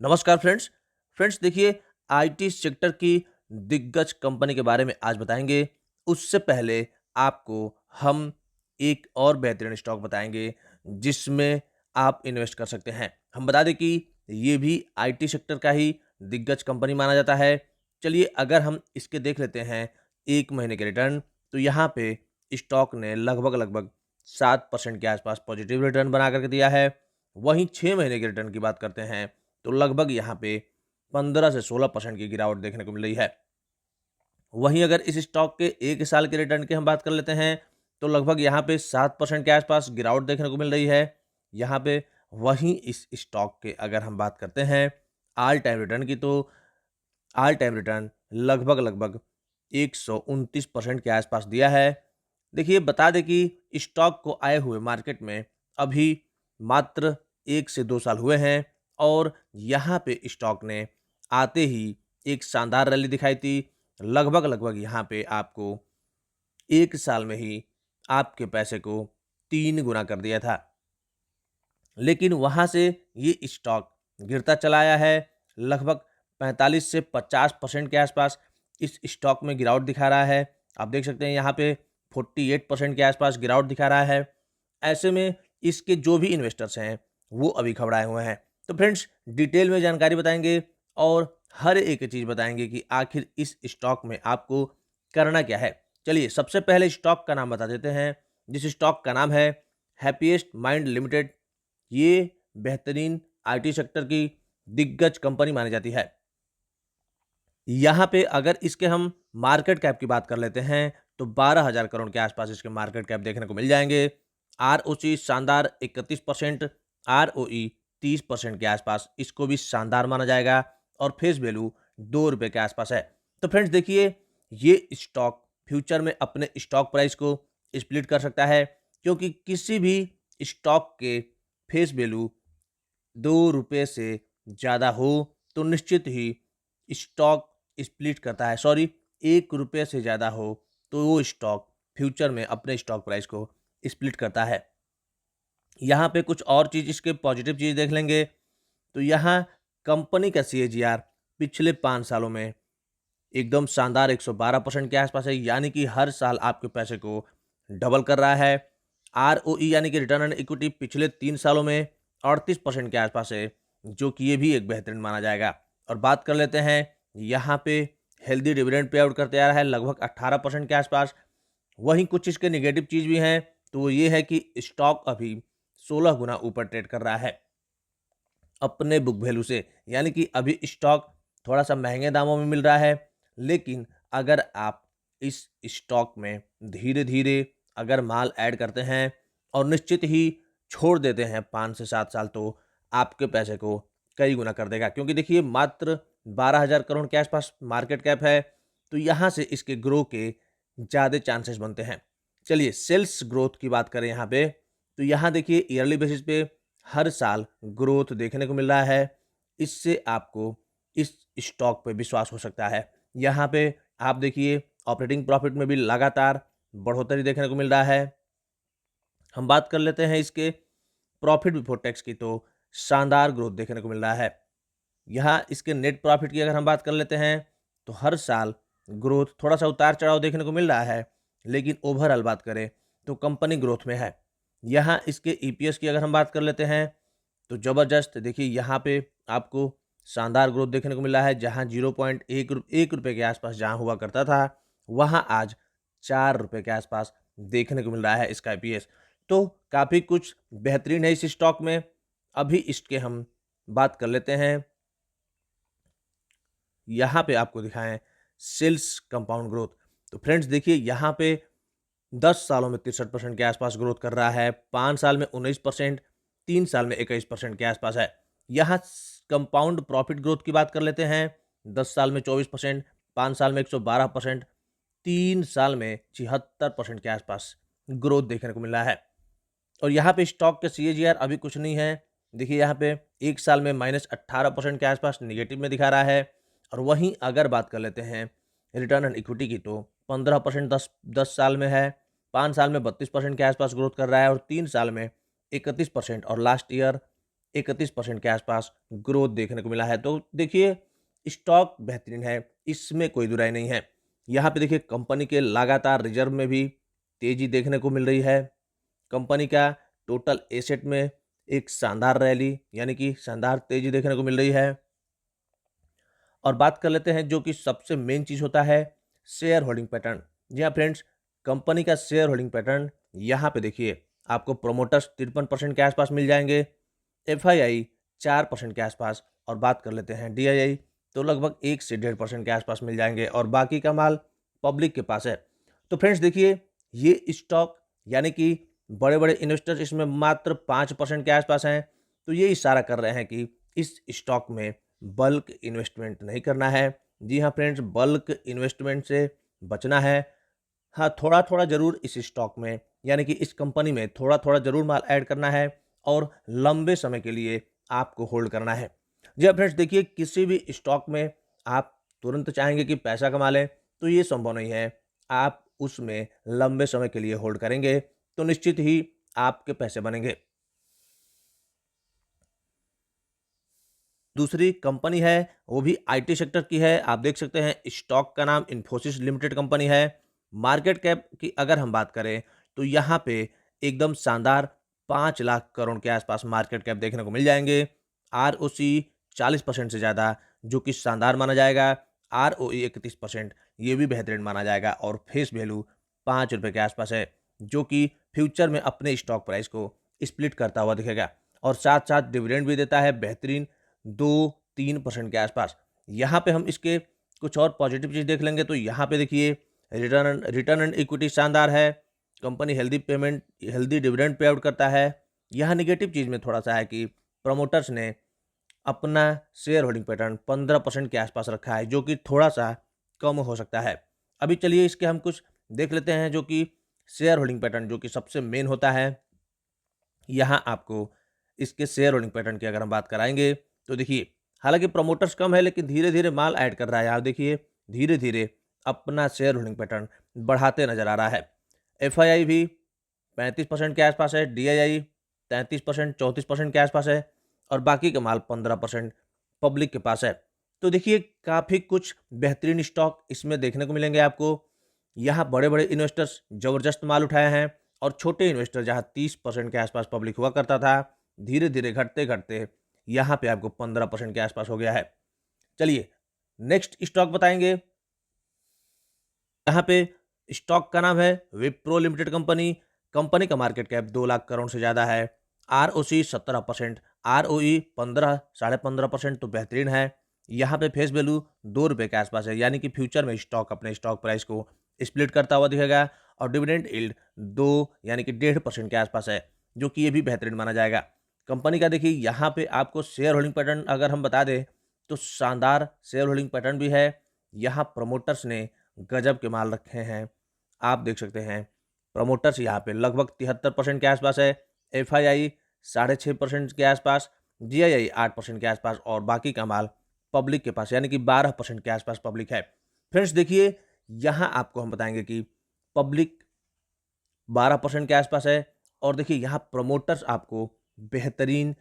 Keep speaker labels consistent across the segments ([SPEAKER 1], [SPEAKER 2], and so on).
[SPEAKER 1] नमस्कार फ्रेंड्स। देखिए, IT sector की दिग्गज कंपनी के बारे में आज बताएंगे। उससे पहले आपको हम एक और बेहतरीन स्टॉक बताएंगे जिसमें आप इन्वेस्ट कर सकते हैं। हम बता दें कि ये भी आईटी सेक्टर का ही दिग्गज कंपनी माना जाता है। चलिए, अगर हम इसके देख लेते हैं 1 महीने के रिटर्न, तो यहाँ पे स्टॉक ने लगभग 7% के आसपास पॉजिटिव रिटर्न बना करके दिया है। वहीं 6 महीने के रिटर्न की बात करते हैं तो लगभग यहाँ पे 15 से 16% की गिरावट देखने को मिल रही है। वहीं अगर इस स्टॉक के 1 साल के रिटर्न की हम बात कर लेते हैं, तो लगभग यहाँ पे 7% के आसपास गिरावट देखने को मिल रही है। यहाँ पे वहीं इस स्टॉक के अगर हम बात करते हैं ऑल टाइम रिटर्न की, तो ऑल टाइम रिटर्न लगभग 129% के आसपास दिया है। देखिए, बता दें कि स्टॉक को आए हुए मार्केट में अभी मात्र 1 से 2 साल हुए हैं और यहाँ पे स्टॉक ने आते ही एक शानदार रैली दिखाई थी। लगभग यहाँ पे आपको 1 साल में ही आपके पैसे को 3 गुना कर दिया था। लेकिन वहाँ से ये स्टॉक गिरता चला आया है। लगभग 45 से 50% के आसपास इस स्टॉक में गिरावट दिखा रहा है। आप देख सकते हैं यहाँ पे 48% के आसपास गिरावट दिखा रहा है। ऐसे में इसके जो भी इन्वेस्टर्स हैं वो अभी घबराए हुए हैं। तो फ्रेंड्स, डिटेल में जानकारी बताएंगे और हर एक चीज़ बताएंगे कि आखिर इस स्टॉक में आपको करना क्या है। चलिए, सबसे पहले स्टॉक का नाम बता देते हैं, जिस स्टॉक का नाम है हैप्पीएस्ट माइंड लिमिटेड। ये बेहतरीन आईटी सेक्टर की दिग्गज कंपनी मानी जाती है। यहाँ पे अगर इसके हम मार्केट कैप की बात कर लेते हैं, तो 12,000 करोड़ के आसपास इसके मार्केट कैप देखने को मिल जाएंगे। आरओसी शानदार 31%, आरओई 30% के आसपास इसको भी शानदार माना जाएगा और फेस वैल्यू ₹2 के आसपास है। तो फ्रेंड्स देखिए, ये स्टॉक फ्यूचर में अपने स्टॉक प्राइस को स्प्लिट कर सकता है, क्योंकि किसी भी स्टॉक के फेस वैल्यू ₹2 से ज़्यादा हो तो निश्चित ही स्टॉक स्प्लिट करता है। सॉरी, ₹1 से ज़्यादा हो तो वो स्टॉक फ्यूचर में अपने स्टॉक प्राइस को स्प्लिट करता है। यहाँ पे कुछ और चीज़, इसके पॉजिटिव चीज़ देख लेंगे, तो यहाँ कंपनी का सीएजीआर पिछले 5 सालों में एकदम शानदार 112% के आसपास है, यानी कि हर साल आपके पैसे को डबल कर रहा है। आरओई यानी कि रिटर्न ऑन इक्विटी पिछले 3 सालों में 38% के आसपास है, जो कि ये भी एक बेहतरीन माना जाएगा। और बात कर लेते हैं, यहाँ पे हेल्दी डिविडेंड पे आउट करते आ रहा है लगभग 18% के आसपास। वहीं कुछ इसके नेगेटिव चीज़ भी हैं, तो वो ये है कि स्टॉक अभी 16 गुना ऊपर ट्रेड कर रहा है अपने बुक वैल्यू से, यानी कि अभी स्टॉक थोड़ा सा महंगे दामों में मिल रहा है। लेकिन अगर आप इस स्टॉक में धीरे धीरे अगर माल ऐड करते हैं और निश्चित ही छोड़ देते हैं 5 से 7 साल, तो आपके पैसे को कई गुना कर देगा। क्योंकि देखिए, मात्र 12,000 करोड़ के आसपास मार्केट कैप है, तो यहाँ से इसके ग्रो के ज़्यादा चांसेस बनते हैं। चलिए, सेल्स ग्रोथ की बात करें यहाँ पे, तो यहाँ देखिए ईयरली बेसिस पे हर साल ग्रोथ देखने को मिल रहा है। इससे आपको इस स्टॉक पे विश्वास हो सकता है। यहाँ पे आप देखिए ऑपरेटिंग प्रॉफिट में भी लगातार बढ़ोतरी देखने को मिल रहा है। हम बात कर लेते हैं इसके प्रॉफिट बिफोर टैक्स की, तो शानदार ग्रोथ देखने को मिल रहा है। यहाँ इसके नेट प्रॉफिट की अगर हम बात कर लेते हैं, तो हर साल ग्रोथ थोड़ा सा उतार चढ़ाव देखने को मिल रहा है, लेकिन ओवरऑल बात करें तो कंपनी ग्रोथ में है। यहाँ इसके ईपीएस की अगर हम बात कर लेते हैं, तो ज़बरदस्त देखिए यहाँ पे आपको शानदार ग्रोथ देखने को मिला है। जहाँ 0.1 रुपये के आसपास जहाँ हुआ करता था, वहाँ आज ₹4 के आसपास देखने को मिल रहा है इसका ईपीएस। तो काफ़ी कुछ बेहतरीन है इस स्टॉक में। अभी इसके हम बात कर लेते हैं, यहाँ पे आपको दिखाएं सेल्स कंपाउंड ग्रोथ। तो फ्रेंड्स देखिए, यहाँ पे 10 सालों में 63% के आसपास ग्रोथ कर रहा है, 5 साल में 19%, 3 साल में 21% के आसपास है। यहाँ कंपाउंड प्रॉफिट ग्रोथ की बात कर लेते हैं, 10 साल में 24%, 5 साल में 112%, 3 साल में 76% के आसपास ग्रोथ देखने को मिल रहा है। और यहाँ पे स्टॉक के सीएजीआर अभी कुछ नहीं है। देखिए यहाँ पे 1 साल में -18% के आसपास नेगेटिव में दिखा रहा है। और वहीं अगर बात कर लेते हैं रिटर्न ऑन इक्विटी की, तो 15% 10 साल में है, 5 साल में 32% के आसपास ग्रोथ कर रहा है और 3 साल में 31%, और लास्ट ईयर 31% के आसपास ग्रोथ देखने को मिला है। तो देखिए स्टॉक बेहतरीन है, इसमें कोई दुराई नहीं है। यहाँ पे देखिए कंपनी के लगातार रिजर्व में भी तेजी देखने को मिल रही है। कंपनी का टोटल एसेट में एक शानदार रैली यानी कि शानदार तेजी देखने को मिल रही है। और बात कर लेते हैं जो कि सबसे मेन चीज़ होता है, शेयर होल्डिंग पैटर्न। जी हाँ फ्रेंड्स, कंपनी का शेयर होल्डिंग पैटर्न यहाँ पे देखिए आपको प्रोमोटर्स 53% के आसपास मिल जाएंगे, एफआईआई 4% के आसपास, और बात कर लेते हैं डीआईआई तो लगभग 1 से 1.5% के आसपास मिल जाएंगे, और बाकी का माल पब्लिक के पास है। तो फ्रेंड्स देखिए ये स्टॉक यानी कि बड़े बड़े इन्वेस्टर्स इसमें मात्र 5% के आसपास हैं। तो ये इशारा कर रहे हैं कि इस स्टॉक में बल्क इन्वेस्टमेंट नहीं करना है। जी हाँ फ्रेंड्स, बल्क इन्वेस्टमेंट से बचना है। हाँ, थोड़ा-थोड़ा ज़रूर इस स्टॉक में यानी कि इस कंपनी में थोड़ा-थोड़ा ज़रूर माल ऐड करना है और लंबे समय के लिए आपको होल्ड करना है। जी हाँ फ्रेंड्स, देखिए किसी भी स्टॉक में आप तुरंत चाहेंगे कि पैसा कमा लें, तो ये संभव नहीं है। आप उसमें लंबे समय के लिए होल्ड करेंगे, तो निश्चित ही आपके पैसे बनेंगे। दूसरी कंपनी है, वो भी आईटी सेक्टर की है। आप देख सकते हैं स्टॉक का नाम इन्फोसिस लिमिटेड कंपनी है। मार्केट कैप की अगर हम बात करें तो यहाँ पे एकदम शानदार 5 लाख करोड़ के आसपास मार्केट कैप देखने को मिल जाएंगे। आरओसी 40% से ज़्यादा, जो कि शानदार माना जाएगा। आरओई 31%, ये भी बेहतरीन माना जाएगा। और फेस वैल्यू ₹5 के आसपास है, जो कि फ्यूचर में अपने स्टॉक प्राइस को स्प्लिट करता हुआ दिखेगा। और साथ साथ डिविडेंड भी देता है बेहतरीन 2-3% के आसपास। यहाँ पे हम इसके कुछ और पॉजिटिव चीज़ देख लेंगे तो यहाँ पे देखिए रिटर्न रिटर्न एंड इक्विटी शानदार है। Company healthy dividend pay out करता है। यहाँ निगेटिव चीज़ में थोड़ा सा है कि प्रमोटर्स ने अपना शेयर होल्डिंग पैटर्न 15% के आसपास रखा है, जो कि थोड़ा सा कम हो सकता है। अभी चलिए इसके हम कुछ देख लेते हैं जो कि शेयर होल्डिंग पैटर्न जो कि सबसे मेन होता है। यहाँ आपको इसके शेयर होल्डिंग पैटर्न की अगर हम बात कराएंगे तो देखिए हालांकि प्रमोटर्स कम है लेकिन धीरे धीरे माल ऐड कर रहा है। आप देखिए धीरे धीरे अपना शेयर होल्डिंग पैटर्न बढ़ाते नजर आ रहा है। एफआईआई भी 35% के आसपास है, डीआईआई 33% 34% के आसपास है, और बाकी का माल 15% पब्लिक के पास है। तो देखिए काफ़ी कुछ बेहतरीन स्टॉक इसमें देखने को मिलेंगे आपको। यहाँ बड़े बड़े इन्वेस्टर्स ज़बरदस्त माल उठाए हैं, और छोटे इन्वेस्टर जहाँ 30% के आसपास पब्लिक हुआ करता था, धीरे धीरे घटते घटते यहाँ पे आपको 15% के आसपास हो गया है। चलिए नेक्स्ट स्टॉक बताएंगे। यहाँ पे स्टॉक का नाम है विप्रो लिमिटेड कंपनी। कंपनी का मार्केट कैप 2 लाख करोड़ से ज़्यादा है। आरओसी 17%, आरओई 15 15.5% तो बेहतरीन है। यहाँ पे फेस वैल्यू ₹2 के आसपास है, यानी कि फ्यूचर में स्टॉक अपने स्टॉक प्राइस को स्प्लिट करता हुआ दिखेगा। और डिविडेंड यील्ड 2 यानी कि 1.5% के आसपास है, जो कि ये भी बेहतरीन माना जाएगा। कंपनी का देखिए यहाँ पे आपको शेयर होल्डिंग पैटर्न अगर हम बता दें तो शानदार शेयर होल्डिंग पैटर्न भी है। यहाँ प्रमोटर्स ने गजब के माल रखे हैं। आप देख सकते हैं प्रमोटर्स यहाँ पे लगभग 73% के आसपास है, एफआईआई 6.5% के आसपास, जीआईआई 8% के आसपास, और बाकी का माल पब्लिक के पास यानी कि 12% के आसपास पब्लिक है। फ्रेंड्स देखिए यहाँ आपको हम बताएंगे कि पब्लिक 12% के आसपास है, और देखिए यहाँ प्रमोटर्स आपको बेहतरीन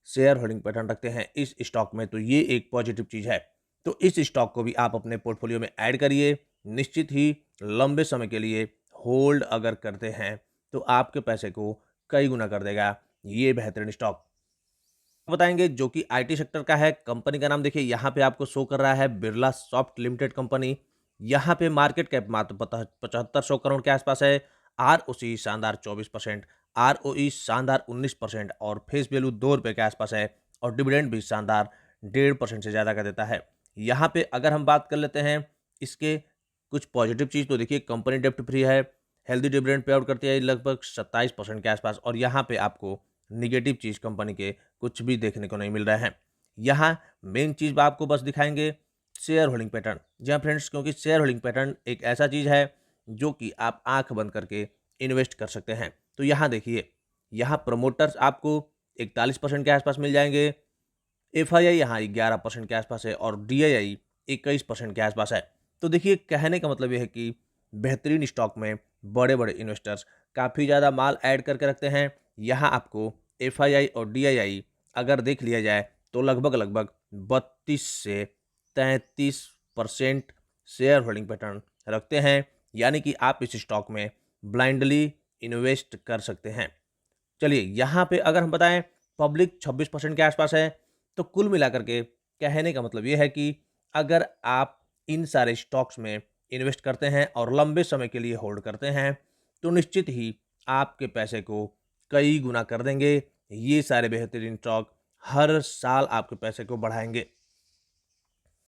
[SPEAKER 1] शेयर होल्डिंग पैटर्न रखते हैं इस स्टॉक में, तो ये एक पॉजिटिव चीज़ है। तो इस स्टॉक को भी आप अपने पोर्टफोलियो में ऐड करिए। निश्चित ही लंबे समय के लिए होल्ड अगर करते हैं तो आपके पैसे को कई गुना कर देगा ये बेहतरीन स्टॉक। बताएंगे जो कि आईटी सेक्टर का है। कंपनी का नाम देखिए यहाँ पे आपको शो कर रहा है बिरला सॉफ्ट लिमिटेड कंपनी। यहाँ पे मार्केट कैप मात्र 7500 करोड़ के आसपास है। आरओसी शानदार 24%, आरओई शानदार 19%, और फेस वैल्यू ₹2 के आसपास है, और डिविडेंड भी शानदार 1.5% से ज़्यादा का देता है। यहाँ पे अगर हम बात कर लेते हैं इसके कुछ पॉजिटिव चीज़ तो देखिए कंपनी डेप्ट फ्री है, हेल्दी डिविडेंड पे आउट करती है लगभग 27% के आसपास, और यहाँ पे आपको निगेटिव चीज़ कंपनी के कुछ भी देखने को नहीं मिल रहा है। यहाँ मेन चीज़ आपको बस दिखाएंगे शेयर होल्डिंग पैटर्न। जी हाँ फ्रेंड्स, क्योंकि शेयर होल्डिंग पैटर्न एक ऐसा चीज़ है जो कि आप आंख बंद करके इन्वेस्ट कर सकते हैं। तो यहाँ देखिए यहाँ प्रमोटर्स आपको 41% के आसपास मिल जाएंगे, एफआईआई यहाँ 11% के आसपास है, और डीआईआई 21% के आसपास है। तो देखिए कहने का मतलब ये है कि बेहतरीन स्टॉक में बड़े बड़े इन्वेस्टर्स काफ़ी ज़्यादा माल ऐड करके रखते हैं। यहाँ आपको एफआईआई और डीआईआई अगर देख लिया जाए तो लगभग 32 से 33% शेयर होल्डिंग पैटर्न रखते हैं, यानी कि आप इस स्टॉक में ब्लाइंडली इन्वेस्ट कर सकते हैं। चलिए यहाँ पे अगर हम बताएं पब्लिक 26% के आसपास है, तो कुल मिलाकर के कहने का मतलब ये है कि अगर आप इन सारे स्टॉक्स में इन्वेस्ट करते हैं और लंबे समय के लिए होल्ड करते हैं, तो निश्चित ही आपके पैसे को कई गुना कर देंगे। ये सारे बेहतरीन स्टॉक हर साल आपके पैसे को बढ़ाएंगे।